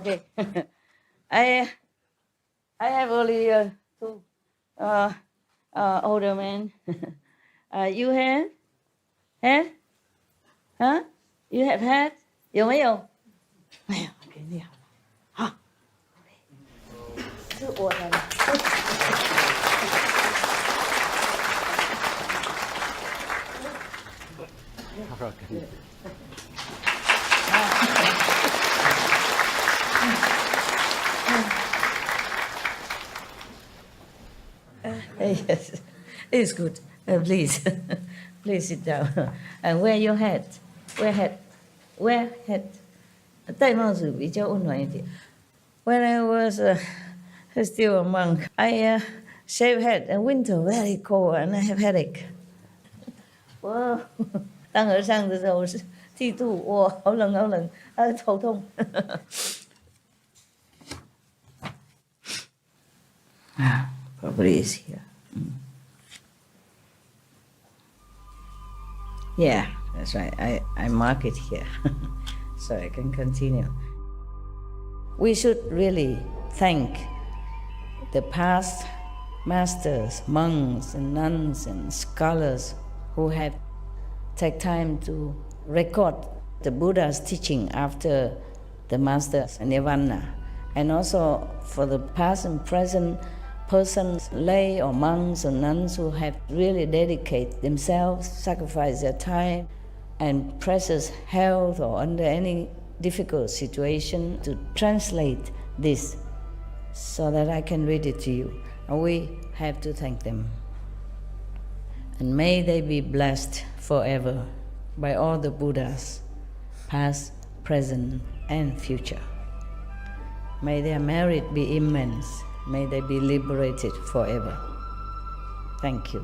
Okay. I I have only two older men. You have? Had? Huh? You have had? 有没有？没有，给你好了。好，是我的了。Yes, it's good. Please, please sit down and wear your hat. Wear hat. Wear hat. 戴帽子比较温暖一点。When I was still a monk, I shave head in winter, very cold, and I have headache. 我当和尚的时候是剃度，哇，好冷好冷，头痛。Probably is here. Yeah, that's right. I mark it here so I can continue. We should really thank the past masters, monks and nuns and scholars who have taken time to record the Buddha's teaching after the master's nirvana, and also for the past and present persons, lay or monks or nuns who have really dedicated themselves, sacrificed their time and precious health or under any difficult situation to translate this so that I can read it to you. And we have to thank them. And may they be blessed forever by all the Buddhas, past, present, and future. May their merit be immense. May they be liberated forever. Thank you.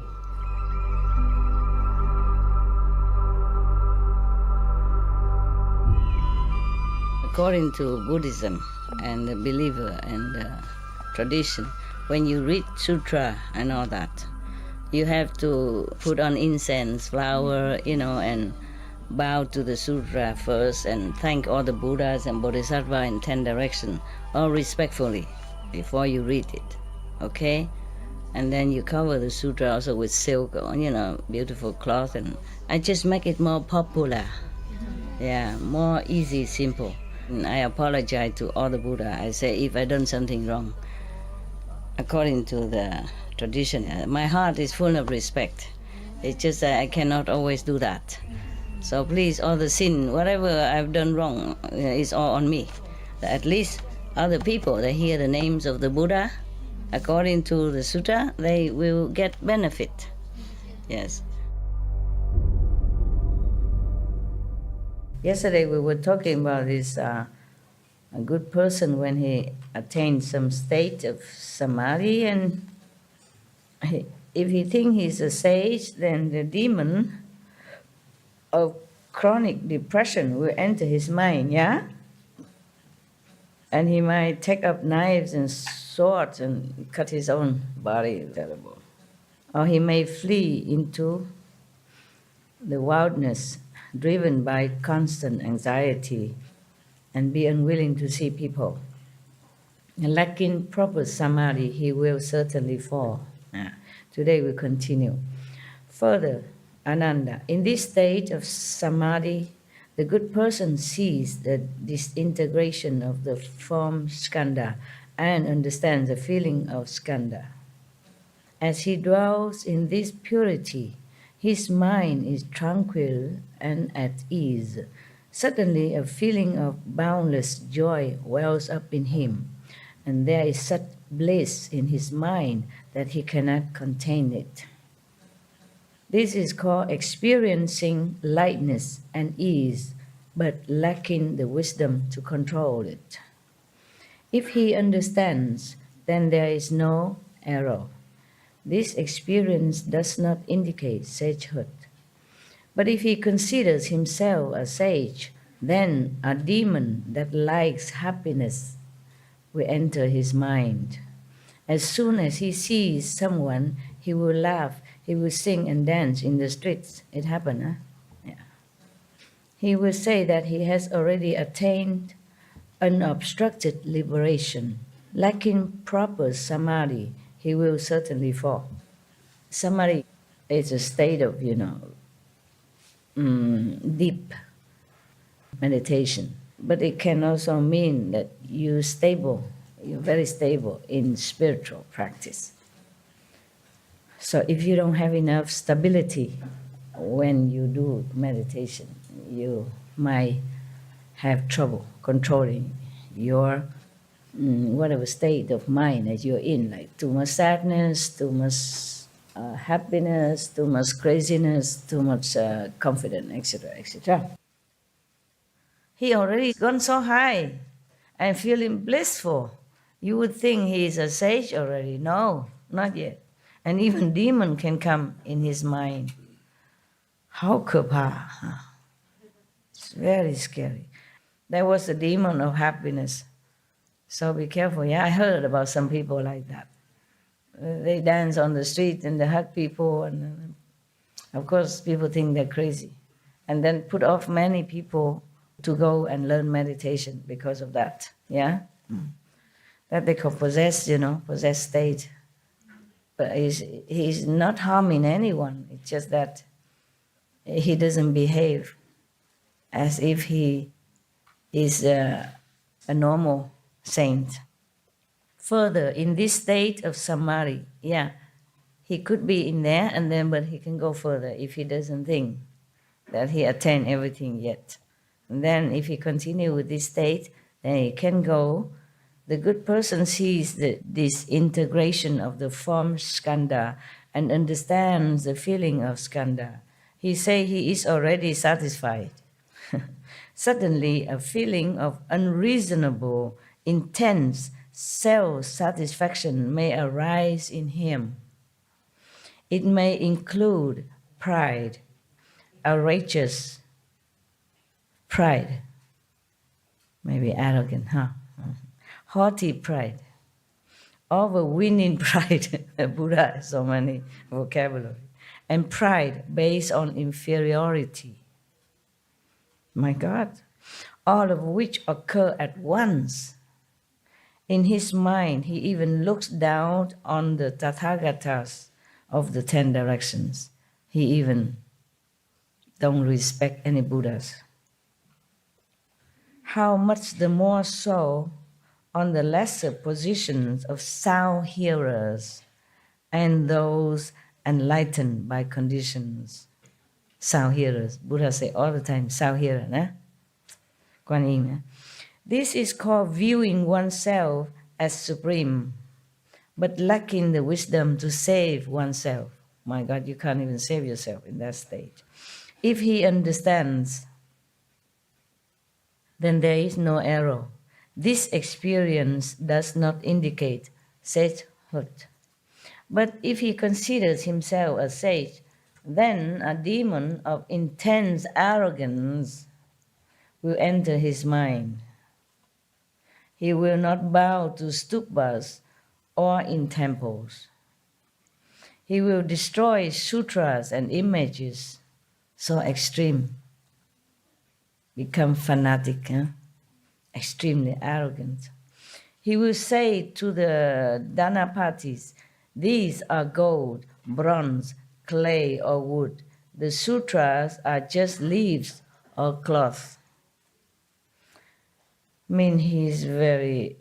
According to Buddhism and the believer and tradition, when you read sutra and all that, you have to put on incense, flower, and bow to the sutra first and thank all the Buddhas and Bodhisattvas in 10 directions, all respectfully, before you read it, okay? And then you cover the sutra also with silk or, beautiful cloth, and I just make it more popular. Yeah, more easy, simple. And I apologize to all the Buddha. I say if I done something wrong, according to the tradition, my heart is full of respect. It's just that I cannot always do that. So please, all the sin, whatever I've done wrong, is all on me. At least other people, they hear the names of the Buddha, according to the sutta, they will get benefit. Yes. Yesterday we were talking about this a good person when he attains some state of samadhi, and if he thinks he's a sage, then the demon of chronic depression will enter his mind, yeah? And he might take up knives and swords and cut his own body, terrible. Or he may flee into the wilderness, driven by constant anxiety and be unwilling to see people. And lacking proper samadhi, he will certainly fall. Today we continue. Further, Ananda, in this state of samadhi, the good person sees the disintegration of the form skandha and understands the feeling of skandha. As he dwells in this purity, his mind is tranquil and at ease. Suddenly, a feeling of boundless joy wells up in him, and there is such bliss in his mind that he cannot contain it. This is called experiencing lightness and ease, but lacking the wisdom to control it. If he understands, then there is no error. This experience does not indicate sagehood. But if he considers himself a sage, then a demon that likes happiness will enter his mind. As soon as he sees someone, he will laugh, he will sing and dance in the streets. It happened, huh? Yeah. He will say that he has already attained unobstructed liberation. Lacking proper samadhi, he will certainly fall. Samadhi is a state of, deep meditation. But it can also mean that you're very stable in spiritual practice. So if you don't have enough stability when you do meditation, you might have trouble controlling your whatever state of mind that you're in, like too much sadness, too much happiness, too much craziness, too much confidence, etc., etc. He already gone so high and feeling blissful. You would think he is a sage already. No, not yet. And even demon can come in his mind. How Kapa? It's very scary. There was a demon of happiness. So be careful. Yeah, I heard about some people like that. They dance on the street and they hug people, and of course people think they're crazy, and then put off many people to go and learn meditation because of that. Yeah, that they could possess, possess state. But he's not harming anyone. It's just that he doesn't behave as if he is a normal saint. Further, in this state of samadhi, yeah, he could be in there, and then but he can go further if he doesn't think that he attained everything yet. And then if he continue with this state, then he can go. The good person sees this integration of the form skandha and understands the feeling of skandha. He say he is already satisfied. Suddenly, a feeling of unreasonable, intense self-satisfaction may arise in him. It may include pride, outrageous pride, maybe arrogant, haughty pride, overweening pride. Buddha has so many vocabulary, and pride based on inferiority. My God, all of which occur at once. In his mind, he even looks down on the Tathagatas of the 10 directions. He even don't respect any Buddhas. How much the more so on the lesser positions of sound hearers and those enlightened by conditions. Sound hearers. Buddha say all the time, sound hearer. Kuan Yin. This is called viewing oneself as supreme, but lacking the wisdom to save oneself. My God, you can't even save yourself in that stage. If he understands, then there is no error. This experience does not indicate sagehood. But if he considers himself a sage, then a demon of intense arrogance will enter his mind. He will not bow to stupas or in temples. He will destroy sutras and images so extreme, become fanatic, extremely arrogant. He will say to the Dhanapatis, these are gold, bronze, clay, or wood. The sutras are just leaves or cloth. He's very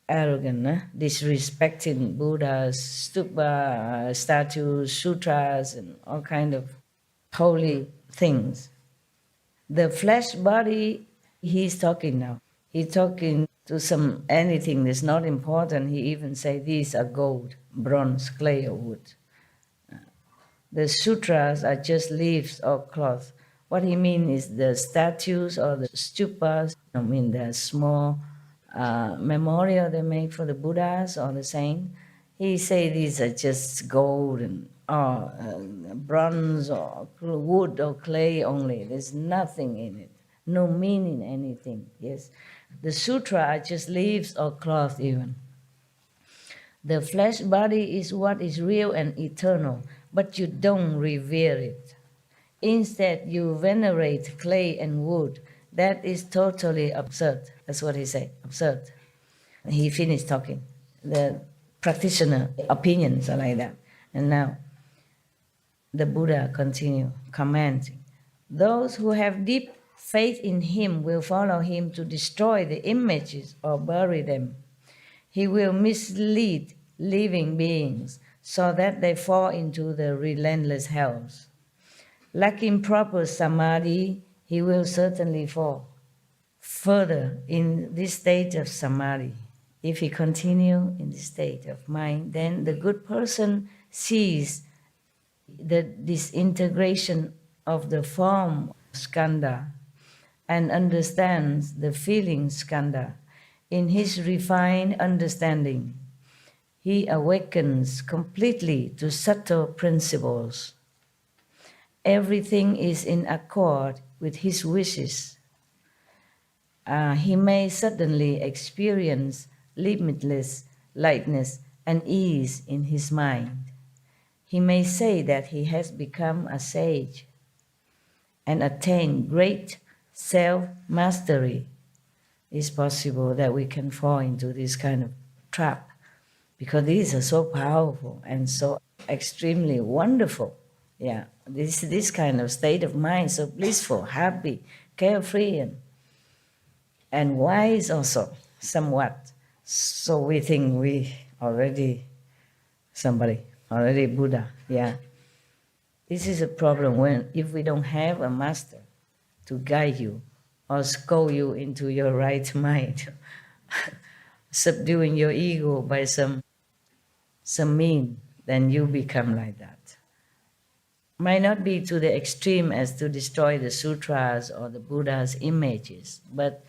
arrogant, disrespecting Buddhas, stupa, statues, sutras, and all kind of holy things. The flesh body, he's talking now. He's talking to anything that's not important. He even say these are gold, bronze, clay, or wood. The sutras are just leaves or cloth. What he means is the statues or the stupas, the small memorial they make for the Buddhas or the saint. He say these are just gold and bronze or wood or clay only. There's nothing in it, no meaning anything. Yes, the sutra are just leaves or cloth even. The flesh body is what is real and eternal, but you don't revere it. Instead, you venerate clay and wood. That is totally absurd. That's what he said, absurd. He finished talking. The practitioner opinions are like that. And now the Buddha continued commenting, those who have deep faith in him will follow him to destroy the images or bury them. He will mislead living beings so that they fall into the relentless hells. Lacking proper samadhi, he will certainly fall further in this state of samadhi. If he continue in this state of mind, then the good person sees the disintegration of the form skandha and understands the feeling skandha. In his refined understanding, he awakens completely to subtle principles. Everything is in accord with his wishes. He may suddenly experience limitless lightness and ease in his mind. He may say that he has become a sage and attained great self-mastery. It's possible that we can fall into this kind of trap because these are so powerful and so extremely wonderful. Yeah, this kind of state of mind, so blissful, happy, carefree, and wise also, somewhat. So we think we already already Buddha, yeah. This is a problem when if we don't have a master to guide you or scold you into your right mind, subduing your ego by some mean, then you become like that. Might not be to the extreme as to destroy the sutras or the Buddha's images, but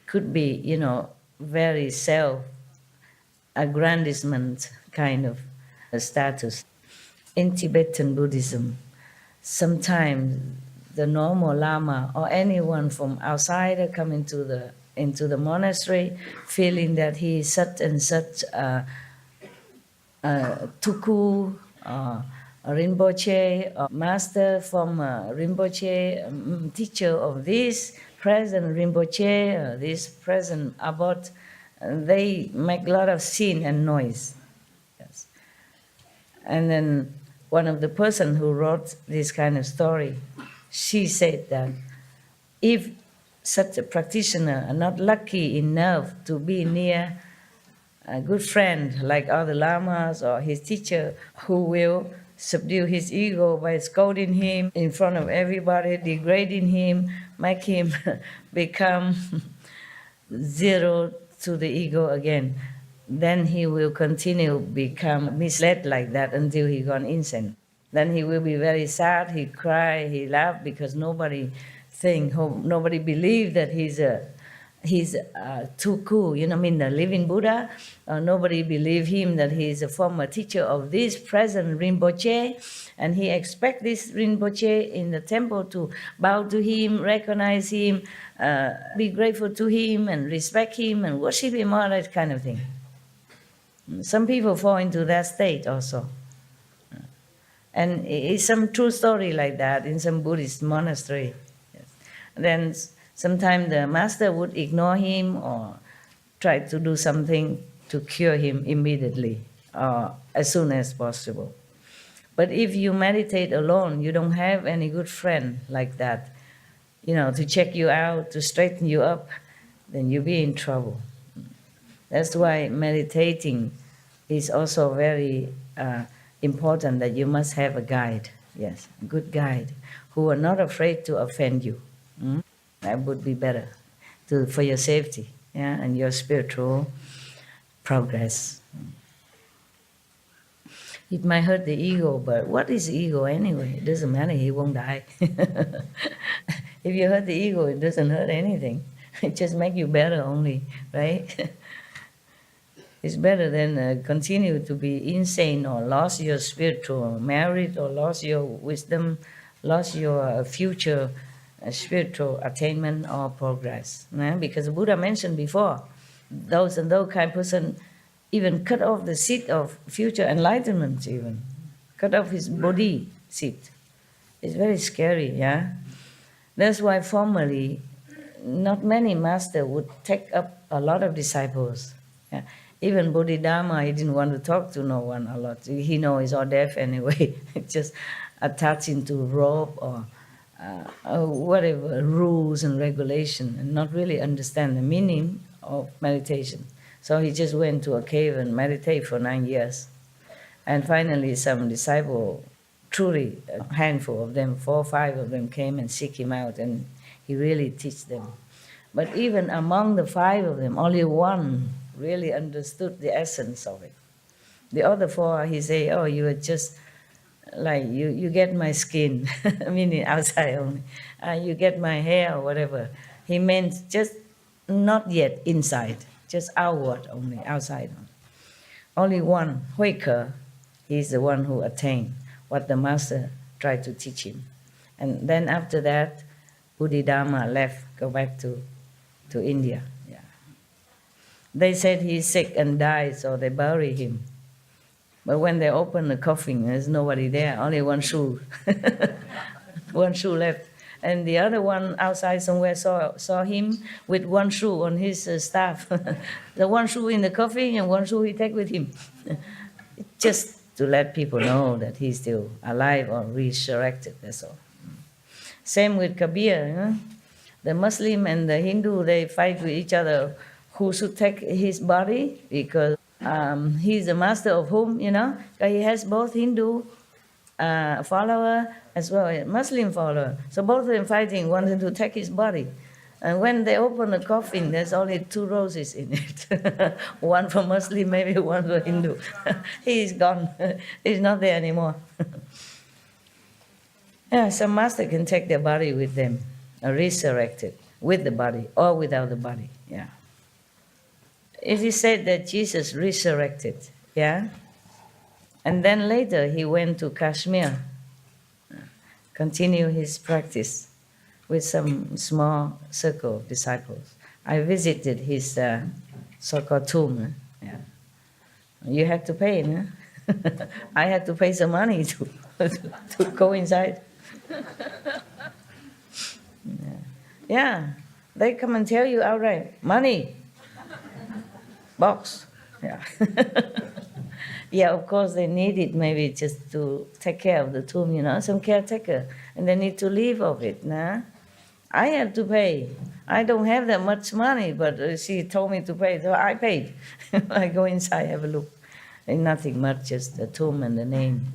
could be, very self-aggrandizement kind of status. In Tibetan Buddhism, sometimes the normal Lama or anyone from outside come into the monastery feeling that he is such and such Tuku, Rinpoche, master from Rinpoche, teacher of this present Rinpoche, this present abbot. They make a lot of scene and noise. Yes. And then one of the person who wrote this kind of story, she said that if such a practitioner are not lucky enough to be near a good friend like other lamas or his teacher who will subdue his ego by scolding him in front of everybody, degrading him, make him become zero to the ego again, then he will continue become misled like that until he gone insane. Then he will be very sad, he cry, he laugh because nobody believe that he's too cool, the living Buddha. Nobody believe him that he is a former teacher of this present Rinpoche, and he expect this Rinpoche in the temple to bow to him, recognize him, be grateful to him, and respect him, and worship him, all that kind of thing. Some people fall into that state also. And it's some true story like that in some Buddhist monastery. Yes. Then sometimes the master would ignore him or try to do something to cure him immediately or as soon as possible. But if you meditate alone, you don't have any good friend like that, to check you out, to straighten you up, then you'll be in trouble. That's why meditating is also very important, that you must have a guide, yes, a good guide, who are not afraid to offend you. That would be better for your safety, yeah, and your spiritual progress. It might hurt the ego, but what is ego anyway? It doesn't matter, he won't die. If you hurt the ego, it doesn't hurt anything. It just makes you better only, right? It's better than continue to be insane or lost your spiritual merit or lost your wisdom, lost your future spiritual attainment or progress. Because the Buddha mentioned before, those kind of person even cut off the seed of future enlightenment, even cut off his body seed. It's very scary, yeah. That's why formerly not many master would take up a lot of disciples. Yeah. Even Bodhidharma, he didn't want to talk to no one a lot. He knows he's all deaf anyway. Just attached into rope or whatever rules and regulation, and not really understand the meaning of meditation. So he just went to a cave and meditate for 9 years. And finally, some disciple, truly a handful of them, 4 or 5 of them came and seek him out, and he really teach them. But even among the 5 of them, only one really understood the essence of it. The other 4, he say, oh, you are just like, you get my skin, meaning outside only. You get my hair or whatever. He meant just not yet inside, just outward only, outside only. Only one, Huike, he's the one who attained what the master tried to teach him. And then after that, Bodhidharma left, go back to India. Yeah. They said he's sick and died, so they bury him. But when they open the coffin, there's nobody there, only one shoe. One shoe left. And the other one outside somewhere saw him with one shoe on his staff. The one shoe in the coffin and one shoe he take with him. Just to let people know that he's still alive or resurrected, that's all. Same with Kabir. Huh? The Muslim and the Hindu, they fight with each other who should take his body, because he's the master of whom, you know? He has both Hindu follower as well as Muslim follower. So both of them fighting, wanting to take his body. And when they open the coffin, there's only 2 roses in it. One for Muslim, maybe one for Hindu. He's gone. He's not there anymore. Yeah, some master can take their body with them, resurrected with the body or without the body. Yeah. It is said that Jesus resurrected. Yeah. And then later he went to Kashmir, continue his practice with some small circle of disciples. I visited his so-called tomb. Yeah. You had to pay, no? I had to pay some money to go inside. Yeah, they come and tell you outright, money, box. Yeah. Yeah, of course they need it maybe just to take care of the tomb, you know, some caretaker, and they need to live of it, nah? I have to pay. I don't have that much money, but she told me to pay, so I paid. I go inside, have a look. And nothing much, just the tomb and the name.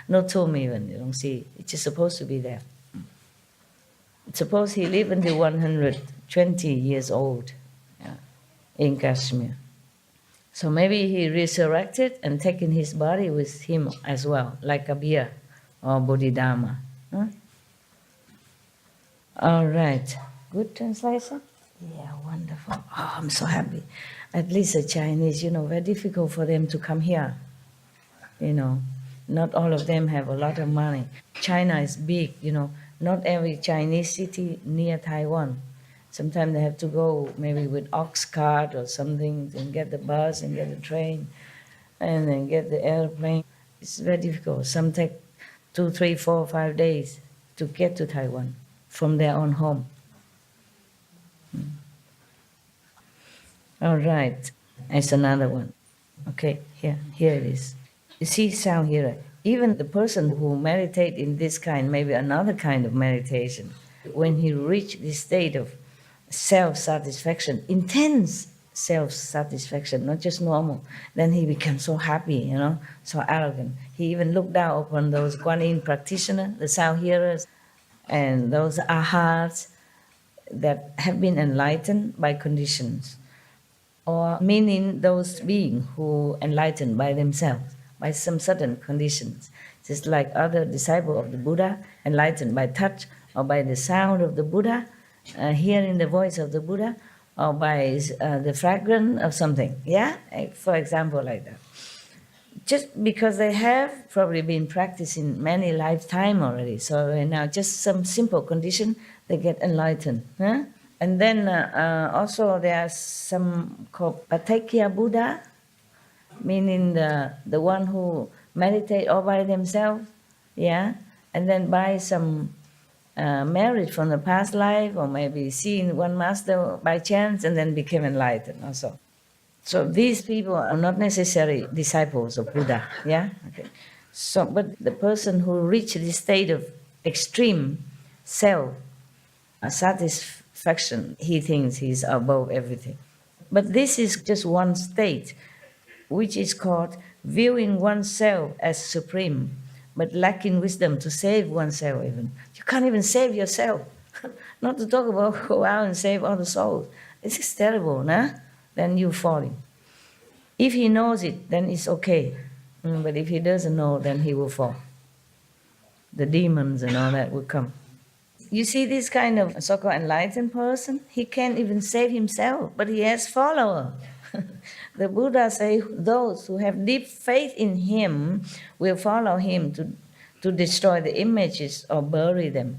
No tomb even, you don't see. It's just supposed to be there. Suppose he lived until 120 years old, yeah, in Kashmir. So maybe he resurrected and taken his body with him as well, like Kabir or Bodhidharma. Huh? All right. Good translation? Yeah, wonderful. Oh, I'm so happy. At least the Chinese, you know, very difficult for them to come here. You know, not all of them have a lot of money. China is big, you know. Not every Chinese city near Taiwan. Sometimes they have to go maybe with ox cart or something and get the bus and get the train and then get the airplane. It's very difficult. Some take 2, 3, 4, 5 days to get to Taiwan from their own home. All right, there's another one. Okay, here it is. You see sound here. Even the person who meditate in this kind, maybe another kind of meditation, when he reach this state of self-satisfaction, intense self-satisfaction, not just normal, then he becomes so happy, you know, so arrogant. He even looked down upon those Kuan Yin practitioners, the sound hearers, and those ahats that have been enlightened by conditions, or meaning those beings who enlightened by themselves, by some certain conditions, just like other disciples of the Buddha, enlightened by touch or by the sound of the Buddha, hearing the voice of the Buddha, or by the fragrance of something, yeah? For example, like that. Just because they have probably been practicing many lifetimes already, so now just some simple condition, they get enlightened. Huh? And then also there are some called Patekya Buddha, meaning the one who meditate all by themselves, yeah? And then by some married from the past life, or maybe seen one master by chance and then became enlightened also. So these people are not necessarily disciples of Buddha, yeah? Okay. So, but the person who reached this state of extreme self satisfaction, he thinks he's above everything. But this is just one state, which is called viewing oneself as supreme, but lacking wisdom to save oneself even. You can't even save yourself. Not to talk about go out and save other souls. This is terrible, nah? Then you're falling. If he knows it, then it's okay. But if he doesn't know, then he will fall. The demons and all that will come. You see this kind of so-called enlightened person, he can't even save himself, but he has follower. The Buddha say those who have deep faith in him will follow him to destroy the images or bury them,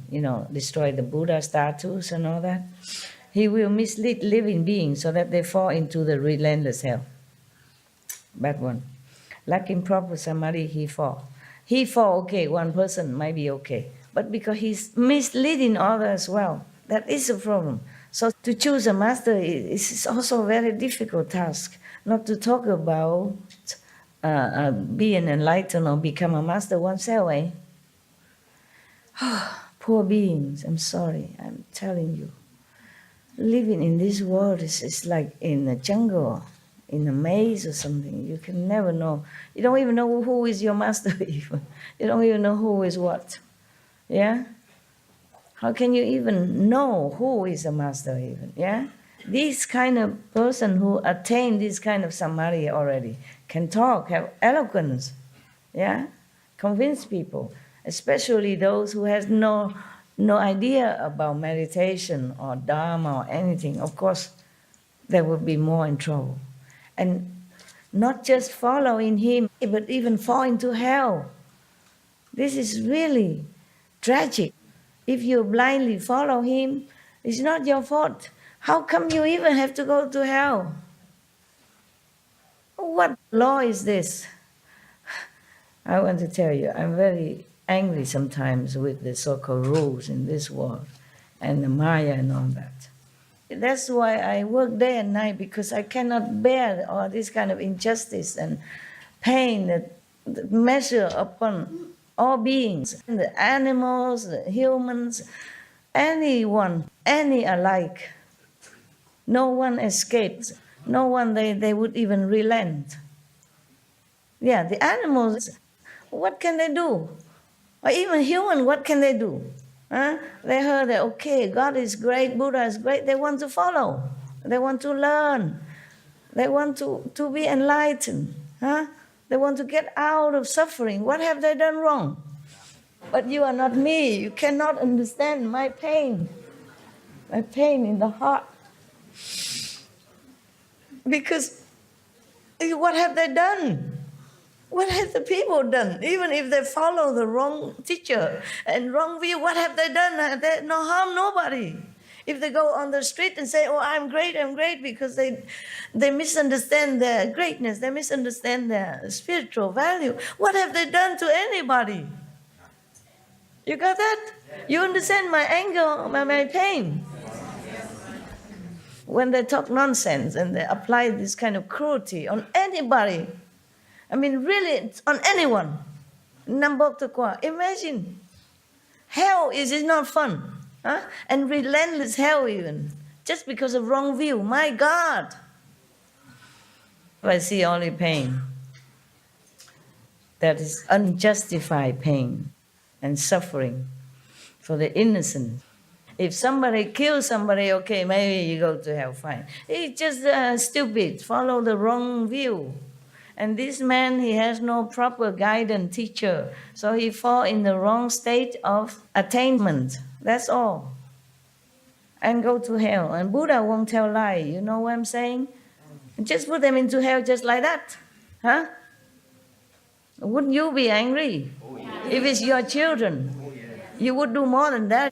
destroy the Buddha statues and all that. He will mislead living beings so that they fall into the relentless hell. Bad one. Lacking proper samadhi, he fall. He fall, okay, one person might be okay. But because he's misleading others as well, that is a problem. So to choose a master is also a very difficult task. Not to talk about being enlightened or become a master oneself, eh? Poor beings, I'm sorry, I'm telling you. Living in this world is like in a jungle, in a maze or something. You can never know. You don't even know who is your master even. You don't even know who is what. Yeah? How can you even know who is a master even? Yeah? This kind of person who attained this kind of samadhi already can talk, have eloquence, yeah? Convince people, especially those who has no idea about meditation or dharma or anything. Of course, they would be more in trouble. And not just following him, but even fall into hell. This is really tragic. If you blindly follow him, it's not your fault. How come you even have to go to hell? What law is this? I want to tell you, I'm very angry sometimes with the so-called rules in this world and the Maya and all that. That's why I work day and night, because I cannot bear all this kind of injustice and pain that measure upon all beings, the animals, the humans, anyone, any alike. No one escapes. No one, they would even relent. Yeah, the animals, what can they do? Or even human, what can they do? Huh? They heard that, okay, God is great, Buddha is great. They want to follow. They want to learn. They want to be enlightened. Huh? They want to get out of suffering. What have they done wrong? But you are not me. You cannot understand my pain in the heart. Because what have they done? What have the people done? Even if they follow the wrong teacher and wrong view, what have they done? They no harm nobody. If they go on the street and say, oh, I'm great, because they misunderstand their greatness, they misunderstand their spiritual value, what have they done to anybody? You got that? You understand my anger, my pain? When they talk nonsense and they apply this kind of cruelty on anybody, I mean, really, on anyone. Imagine. Hell is not fun. Huh? And relentless hell even. Just because of wrong view. My God. I see only pain. That is unjustified pain and suffering for the innocent. If somebody kills somebody, okay, maybe you go to hell, fine. It's just stupid, follow the wrong view. And this man, he has no proper guidance teacher. So he fall in the wrong state of attainment. That's all. And go to hell. And Buddha won't tell lie. You know what I'm saying? Just put them into hell just like that. Huh? Wouldn't you be angry? Oh, yeah. If it's your children, oh, yeah. You would do more than that.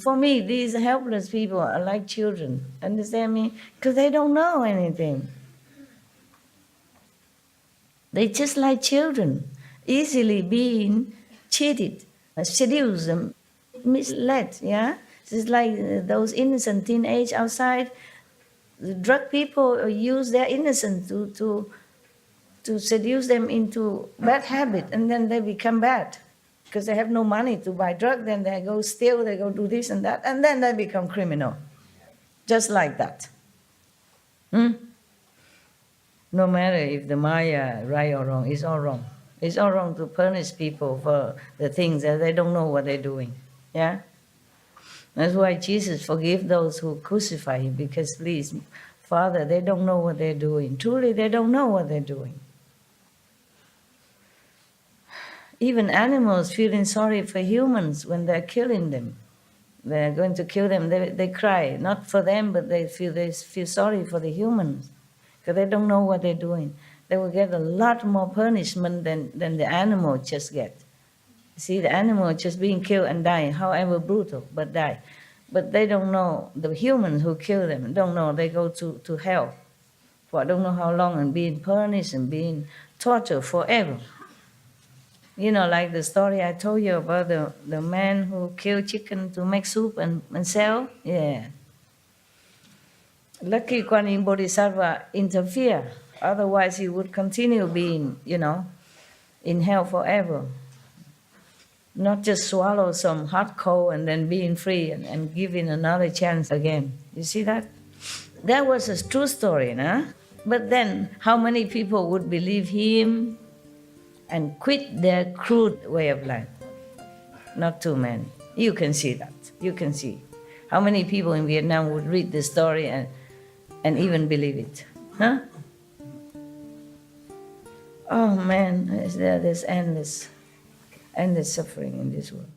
For me, these helpless people are like children. Understand me? Because they don't know anything. They just like children, easily being cheated, seduced them. misled, yeah? It's like those innocent teenage outside. The drug people use their innocence to seduce them into bad habit, and then they become bad because they have no money to buy drug. Then they go steal, they go do this and that, and then they become criminal, just like that. Hmm? No matter if the Maya right or wrong, it's all wrong. It's all wrong to punish people for the things that they don't know what they're doing. Yeah? That's why Jesus forgive those who crucify him, because please, Father, they don't know what they're doing. Truly, they don't know what they're doing. Even animals feeling sorry for humans when they're killing them. They're going to kill them, they cry, not for them, but they feel sorry for the humans, because they don't know what they're doing. They will get a lot more punishment than the animal just get. See, the animal just being killed and dying, however brutal, but die. But they don't know, the humans who kill them don't know, they go to hell for I don't know how long and being punished and being tortured forever. You know, like the story I told you about the man who killed chicken to make soup and sell? Yeah. Lucky Kuan Yin Bodhisattva interfere. Otherwise, he would continue being, in hell forever. Not just swallow some hot coal and then being free and giving another chance again. You see that? That was a true story, nah? But then, how many people would believe him and quit their crude way of life? Not too many. You can see that. You can see. How many people in Vietnam would read the story and even believe it? Huh? Oh man, there's endless suffering in this world.